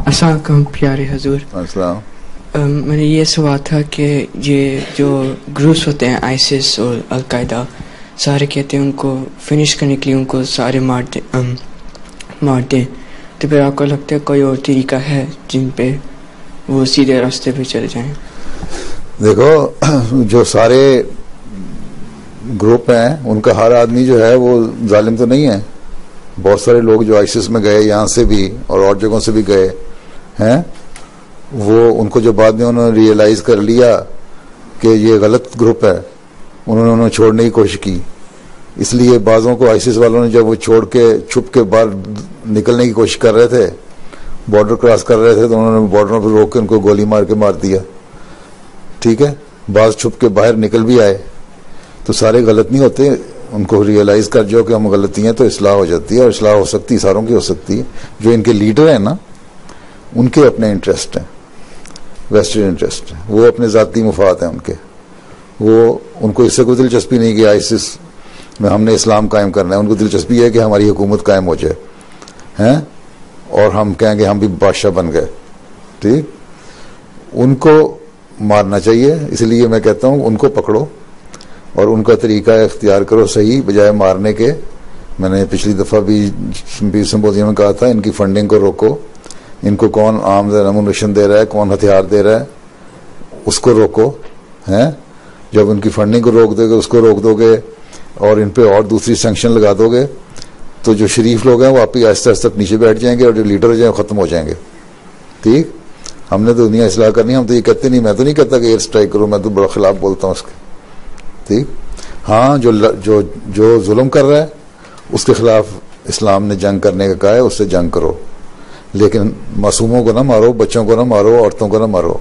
السلام علیکم پیارے حضور. السلام. میرا یہ سوال تھا کہ یہ جو گروپس ہوتے ہیں آئسس اور القاعدہ سارے کہتے ہیں ان کو فنش کرنے کے لیے ان کو سارے مار دیں تو پھر آپ کو لگتا ہے کوئی اور طریقہ ہے جن پہ وہ سیدھے راستے پہ چلے جائیں؟ دیکھو جو سارے گروپ ہیں ان کا ہر آدمی جو ہے وہ ظالم تو نہیں ہے. بہت سارے لوگ جو آئسس میں گئے یہاں سے بھی اور اور جگہوں سے بھی گئے ہیں وہ ان کو جو بعد میں انہوں نے ریئلائز کر لیا کہ یہ غلط گروپ ہے انہوں نے چھوڑنے کی کوشش کی. اس لیے بعضوں کو آئسس والوں نے جب وہ چھوڑ کے چھپ کے باہر نکلنے کی کوشش کر رہے تھے بارڈر کراس کر رہے تھے تو انہوں نے بارڈر پہ روک کے ان کو گولی مار کے مار دیا. ٹھیک ہے, بعض چھپ کے باہر نکل بھی آئے. تو سارے غلط نہیں ہوتے, ان کو ریئلائز کر جو کہ ہم غلطی ہیں تو اصلاح ہو جاتی ہے, اور اصلاح ہو سکتی ہے ساروں کی ہو سکتی ہے. جو ان کے لیڈر ہیں نا ان کے اپنے انٹرسٹ ہیں, ویسٹرن انٹرسٹ ہیں, وہ اپنے ذاتی مفاد ہیں ان کے, وہ ان کو اس سے کوئی دلچسپی نہیں کہ آئسس میں ہم نے اسلام قائم کرنا ہے. ان کو دلچسپی ہے کہ ہماری حکومت قائم ہو جائے ہیں اور ہم کہیں گے ہم بھی بادشاہ بن گئے. ٹھیک, ان کو مارنا چاہیے. اس لیے میں کہتا ہوں ان کو پکڑو اور ان کا طریقہ اختیار کرو صحیح بجائے مارنے کے. میں نے پچھلی دفعہ بھی سمپوزیم میں کہا تھا ان کی فنڈنگ کو روکو, ان کو کون آرمز اینڈ ایمونیشن دے رہا ہے, کون ہتھیار دے رہا ہے, اس کو روکو ہیں. جب ان کی فنڈنگ کو روک دو گے, اس کو روک دو گے اور ان پہ اور دوسری سینکشن لگا دو گے تو جو شریف لوگ ہیں وہ آپ ہی آہستہ آہستہ نیچے بیٹھ جائیں گے اور جو لیڈر ہو جائیں ختم ہو جائیں گے. ٹھیک, ہم نے تو دنیا اصلاح کرنی, ہم تو یہ کہتے نہیں, میں تو نہیں کہتا کہ ایئر اسٹرائک کرو, میں تو بڑا خلاف بولتا ہوں اس کے. ٹھیک, ہاں جو ظلم کر رہا ہے اس کے خلاف اسلام نے جنگ کرنے کا کہا ہے, اس سے جنگ کرو, لیکن معصوموں کو نہ مارو, بچوں کو نہ مارو, عورتوں کو نہ مارو.